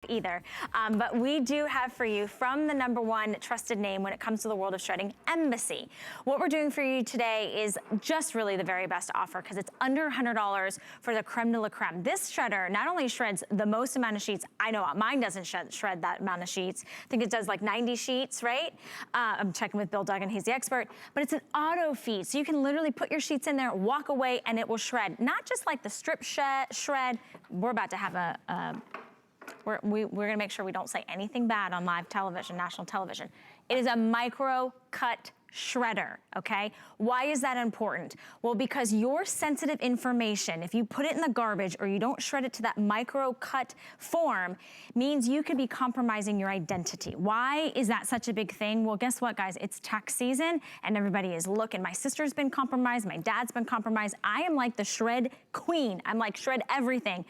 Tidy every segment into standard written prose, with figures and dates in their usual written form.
either. But we do have for you, from the #1 trusted name when it comes to the world of shredding, Embassy. What we're doing for you today is just really the very best offer, because it's under $100 for the creme de la creme. This shredder not only shreds the most amount of sheets, I know mine doesn't shred that amount of sheets. I think it does like 90 sheets, right? I'm checking with Bill Duggan, he's the expert, but it's an auto feed. So you can literally put your sheets in there, walk away, and it will shred. Not just like the strip shred. We're about to have we're gonna make sure we don't say anything bad on live television, national television. It is a micro cut shredder, okay? Why is that important? Well, because your sensitive information, if you put it in the garbage or you don't shred it to that micro cut form, means you could be compromising your identity. Why is that such a big thing? Well, guess what, guys? It's tax season and everybody is looking. My sister's been compromised, my dad's been compromised. I am like the shred queen. I'm like, shred everything.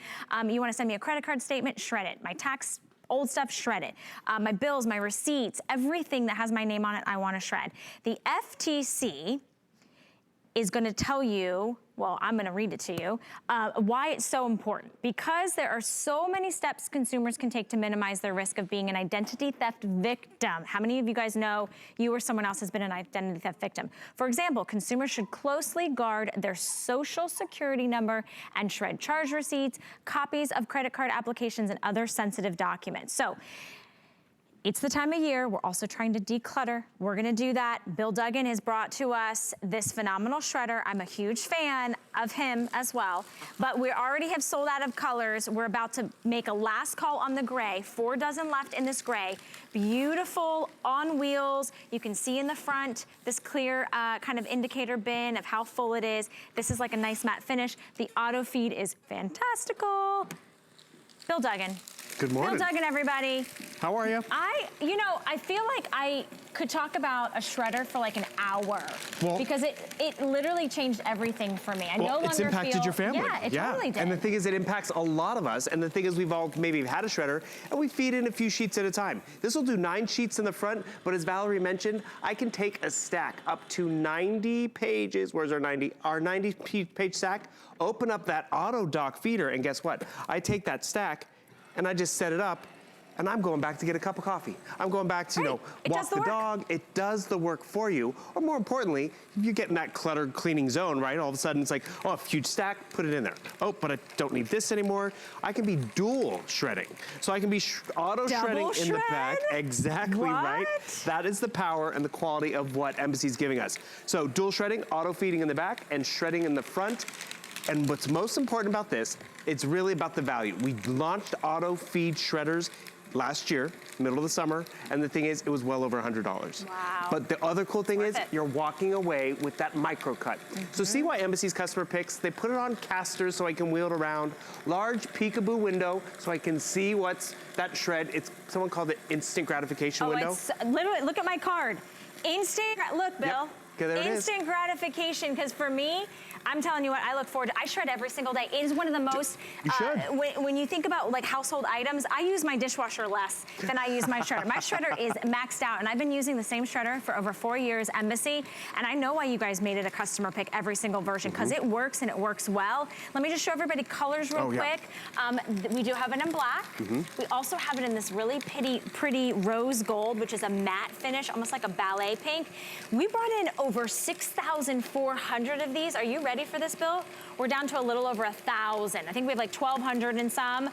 You wanna send me a credit card statement? Shred it. My tax old stuff, shred it. My bills, my receipts, everything that has my name on it, I wanna shred. The FTC is gonna tell you, well, I'm gonna read it to you, why it's so important. Because there are so many steps consumers can take to minimize their risk of being an identity theft victim. How many of you guys know you or someone else has been an identity theft victim? For example, consumers should closely guard their social security number and shred charge receipts, copies of credit card applications, and other sensitive documents. So, it's the time of year. We're also trying to declutter. We're gonna do that. Bill Duggan has brought to us this phenomenal shredder. I'm a huge fan of him as well, but we already have sold out of colors. We're about to make a last call on the gray. 4 dozen left in this gray. Beautiful on wheels. You can see in the front this clear kind of indicator bin of how full it is. This is like a nice matte finish. The auto feed is fantastical. Bill Duggan. Good morning. Bill Duggan, everybody. How are you? I feel like I could talk about a shredder for like an hour, because it literally changed everything for me. I no longer it's impacted your family. Yeah, it totally did. And the thing is, it impacts a lot of us. And the thing is, we've all maybe had a shredder, and we feed in a few sheets at a time. This will do 9 sheets in the front, but as Valerie mentioned, I can take a stack up to 90 pages. Where's our 90? Our 90-page stack. Open up that auto dock feeder, and guess what? I take that stack, and I just set it up, and I'm going back to get a cup of coffee. I'm going back to, walk the dog. It does the work for you. Or more importantly, if you get in that cluttered cleaning zone, right? All of a sudden it's like, oh, a huge stack, put it in there. Oh, but I don't need this anymore. I can be dual shredding. So I can be auto shredding in the back. Exactly right. That is the power and the quality of what Embassy's giving us. So dual shredding, auto feeding in the back, and shredding in the front. And what's most important about this, it's really about the value. We launched auto feed shredders last year, middle of the summer, and the thing is, it was well over $100. Wow. But the other cool thing is, you're walking away with that micro cut. So see why Embassy's customer picks, they put it on casters so I can wheel it around, large peekaboo window so I can see what's that shred. It's, someone called it instant gratification window. It's literally, look at my card. Instant, look, Bill. Yep. Okay, there instant gratification, because for me, I'm telling you what, I look forward to, I shred every single day. It is one of the most, you should. When you think about like household items, I use my dishwasher less than I use my shredder. My shredder is maxed out, and I've been using the same shredder for over 4 years, Embassy, and I know why you guys made it a customer pick every single version, because it works and it works well. Let me just show everybody colors real quick. We do have it in black. We also have it in this really pretty rose gold, which is a matte finish, almost like a ballet pink. We brought in over 6,400 of these. Are you ready for this, Bill? We're down to a little over 1,000. I think we have like 1,200 and some.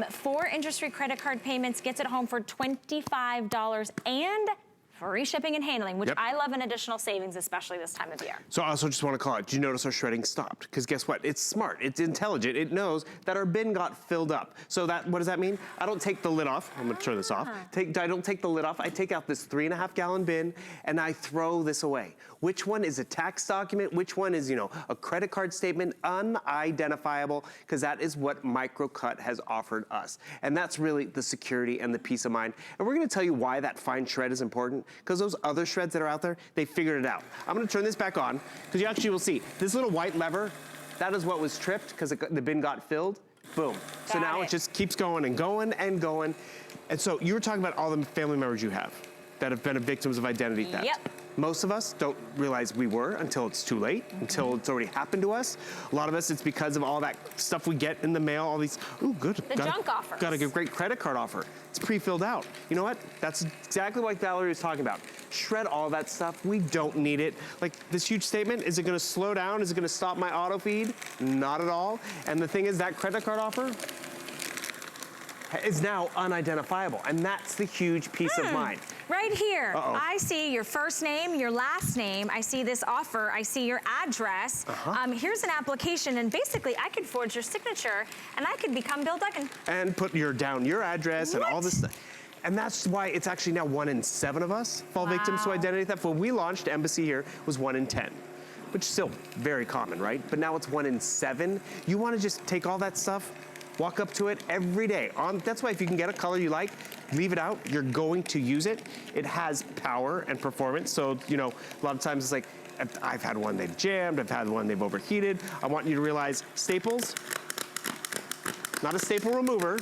4 interest-free credit card payments gets it home for $25 and free shipping and handling, which I love an additional savings, especially this time of year. So I also just want to call it, do you notice our shredding stopped? Because guess what? It's smart, it's intelligent. It knows that our bin got filled up. So that, what does that mean? I don't take the lid off. I'm gonna turn this off. I don't take the lid off. I take out this 3.5 gallon bin and I throw this away. Which one is a tax document? Which one is, a credit card statement? Unidentifiable, because that is what Microcut has offered us. And that's really the security and the peace of mind. And we're gonna tell you why that fine shred is important, because those other shreds that are out there, they figured it out. I'm gonna turn this back on, because you actually will see, this little white lever, that is what was tripped, because the bin got filled. Boom. So now it just keeps going and going and going. And so you were talking about all the family members you have that have been victims of identity theft. Yep. Most of us don't realize we were until it's too late, until it's already happened to us. A lot of us, it's because of all that stuff we get in the mail, all these, ooh, good. The junk offers. Got a great credit card offer. It's pre-filled out. You know what? That's exactly what Valerie was talking about. Shred all that stuff. We don't need it. Like this huge statement, is it gonna slow down? Is it gonna stop my auto feed? Not at all. And the thing is, that credit card offer is now unidentifiable, and that's the huge peace of mind. Right here, Uh-oh. I see your first name, your last name, I see this offer, I see your address. Here's an application, and basically I could forge your signature, and I could become Bill Duggan. And put down your address and all this stuff. And that's why it's actually now 1 in 7 of us fall victims to identity theft. When we launched Embassy here, it was 1 in 10. Which is still very common, right? But now it's 1 in 7. You wanna just take all that stuff, walk up to it every day. That's why if you can get a color you like, leave it out, you're going to use it. It has power and performance. So, you know, a lot of times it's like, I've had one they've jammed, I've had one they've overheated. I want you to realize staples, not a staple remover,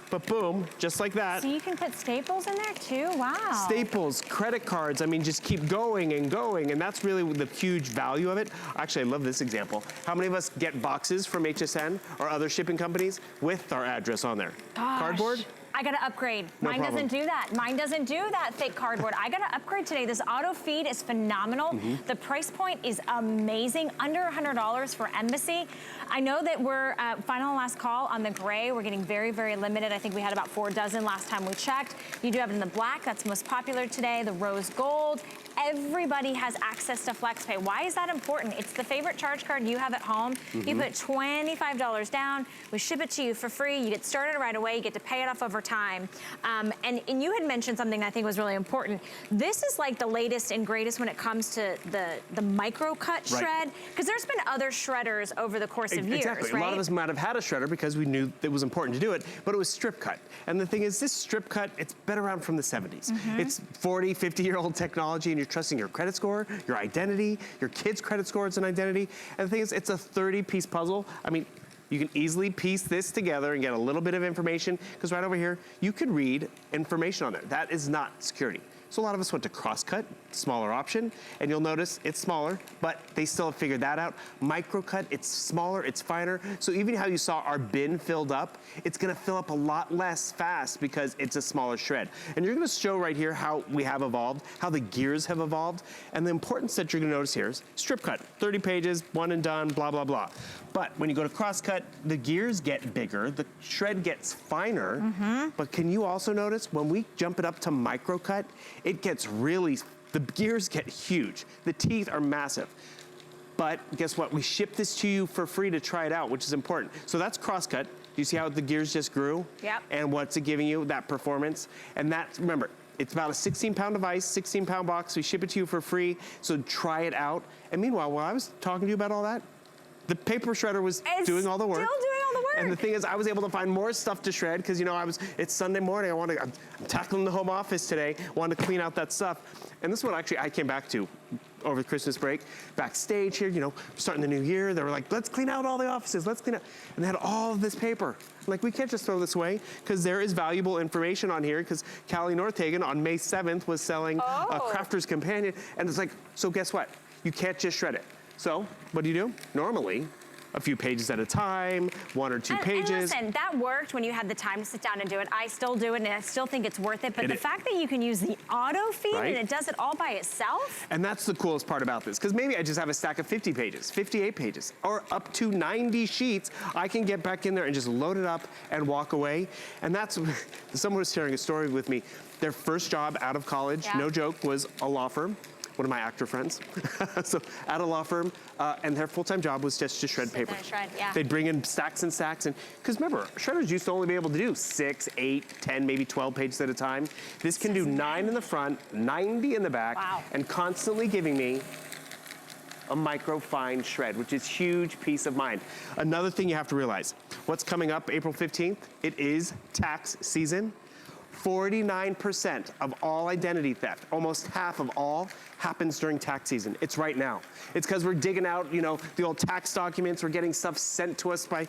but boom, just like that. So you can put staples in there too? Wow. Staples, credit cards, I mean, just keep going and going, and that's really the huge value of it. Actually, I love this example. How many of us get boxes from HSN or other shipping companies with our address on there? Gosh. Cardboard? I gotta upgrade. No Mine problem. doesn't do that. Mine doesn't do that fake cardboard. I gotta upgrade today. This auto feed is phenomenal. The price point is amazing. Under $100 for Embassy. I know that we're final and last call on the gray. We're getting very, very limited. I think we had about 4 dozen last time we checked. You do have it in the black. That's most popular today. The rose gold. Everybody has access to FlexPay. Why is that important? It's the favorite charge card you have at home. You put $25 down. We ship it to you for free. You get started right away. You get to pay it off over time. And you had mentioned something I think was really important. This is like the latest and greatest when it comes to the microcut shred, because there's been other shredders over the course of years, exactly. right? A lot of us might have had a shredder because we knew it was important to do it, but it was strip cut. And the thing is, this strip cut, it's been around from the 70s. It's 40, 50-year-old technology, and you're trusting your credit score, your identity, your kid's credit score, it's an identity. And the thing is, it's a 30-piece puzzle. I mean, you can easily piece this together and get a little bit of information, because right over here, you could read information on there. That is not security. So a lot of us went to Crosscut, smaller option, and you'll notice it's smaller, but they still have figured that out. Microcut, it's smaller, it's finer. So even how you saw our bin filled up, it's gonna fill up a lot less fast because it's a smaller shred. And you're gonna show right here how we have evolved, how the gears have evolved, and the importance that you're gonna notice here is strip cut, 30 pages, one and done, blah, blah, blah. But when you go to Crosscut, the gears get bigger, the shred gets finer, but can you also notice when we jump it up to Microcut, it gets really, the gears get huge. The teeth are massive. But guess what? We ship this to you for free to try it out, which is important. So that's Crosscut. Do you see how the gears just grew? Yep. And what's it giving you? That performance. And that's, remember, it's about a 16-pound device, 16-pound box. We ship it to you for free, so try it out. And meanwhile, while I was talking to you about all that, the paper shredder was doing all the work. Still doing all the work. And the thing is, I was able to find more stuff to shred because, you know, it's Sunday morning. I'm tackling the home office today. Wanted to clean out that stuff. And this is what actually I came back to over the Christmas break. Backstage here, you know, starting the new year. They were like, let's clean out all the offices. Let's clean out. And they had all of this paper. Like, we can't just throw this away because there is valuable information on here, because Callie Northagen on May 7th was selling a Crafter's Companion. And it's like, so guess what? You can't just shred it. So what do? Normally, a few pages at a time, 1 or 2 pages. And listen, that worked when you had the time to sit down and do it. I still do it, and I still think it's worth it. But the fact that you can use the auto feed and it does it all by itself. And that's the coolest part about this, because maybe I just have a stack of 50 pages, 58 pages, or up to 90 sheets. I can get back in there and just load it up and walk away. And that's, someone was sharing a story with me. Their first job out of college, no joke, was a law firm. One of my actor friends. So at a law firm, and their full-time job was just to shred paper. They'd bring in stacks and stacks, and because remember, shredders used to only be able to do 6, 8, 10, maybe 12 pages at a time. This can do 9 in the front, 90 in the back, and constantly giving me a micro fine shred, which is huge peace of mind. Another thing you have to realize, what's coming up April 15th? It is tax season. 49% of all identity theft, almost half of all, happens during tax season. It's right now. It's because we're digging out, you know, the old tax documents, we're getting stuff sent to us by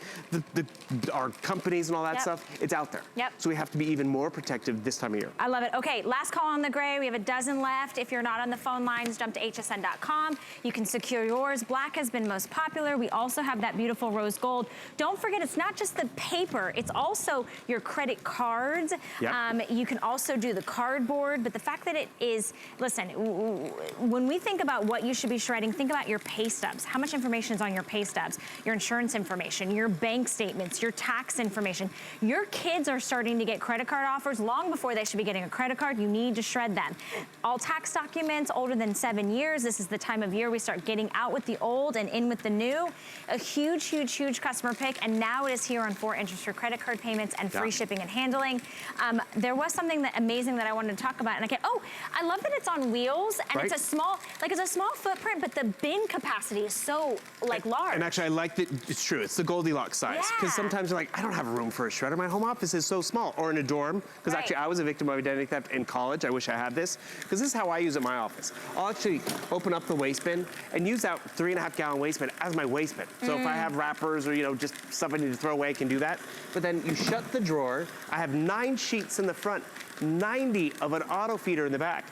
our companies and all that stuff. It's out there. So we have to be even more protective this time of year. I love it. Okay, last call on the gray. We have a dozen left. If you're not on the phone lines, jump to hsn.com. You can secure yours. Black has been most popular. We also have that beautiful rose gold. Don't forget, it's not just the paper, it's also your credit cards. You can also do the cardboard, but the fact that it is, listen, when we think about what you should be shredding, think about your pay stubs. How much information is on your pay stubs? Your insurance information, your bank statements, your tax information. Your kids are starting to get credit card offers long before they should be getting a credit card. You need to shred them. All tax documents older than 7 years. This is the time of year we start getting out with the old and in with the new. A huge, huge, huge customer pick, and now it is here on 4 interest-free credit card payments and free shipping and handling. There was something amazing that I wanted to talk about, and I love that it's on wheels, and it's a small, it's a small footprint, but the bin capacity is so large. And actually, I like that. It's true. It's the Goldilocks size. Because sometimes you're like, I don't have room for a shredder. My home office is so small, or in a dorm. Because actually, I was a victim of identity theft in college. I wish I had this. Because this is how I use it in my office. I'll actually open up the waste bin and use that 3.5-gallon waste bin as my waste bin. So if I have wrappers or just stuff I need to throw away, I can do that. But then you shut the drawer. I have 9 sheets in the front. 90 of an auto feeder in the back.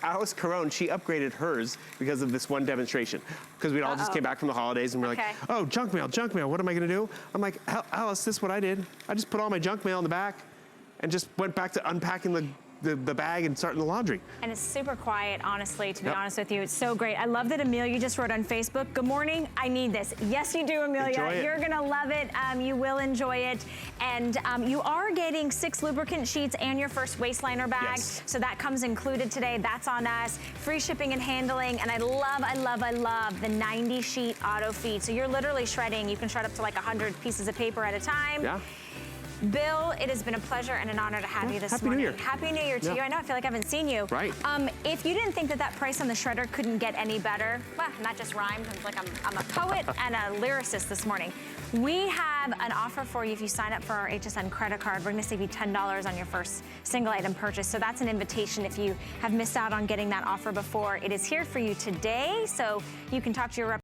Alice Carone, she upgraded hers because of this one demonstration. Because we all just came back from the holidays and we're like, oh, junk mail, what am I gonna do? I'm like, Alice, this is what I did. I just put all my junk mail in the back and just went back to unpacking the bag and starting the laundry. And it's super quiet, honestly, to be honest with you. It's so great. I love that Amelia just wrote on Facebook, good morning, I need this. Yes, you do, Amelia. You're gonna love it. You will enjoy it. And you are getting 6 lubricant sheets and your first waist liner bag. So that comes included today. That's on us. Free shipping and handling. And I love the 90 sheet auto feed. So you're literally shredding. You can shred up to 100 pieces of paper at a time. Bill, it has been a pleasure and an honor to have you this morning. Happy New Year to you. I know, I feel like I haven't seen you. If you didn't think that price on the shredder couldn't get any better, well, that just rhymed. It's like I'm a poet and a lyricist this morning. We have an offer for you if you sign up for our HSN credit card. We're gonna save you $10 on your first single item purchase. So that's an invitation if you have missed out on getting that offer before. It is here for you today, so you can talk to your rep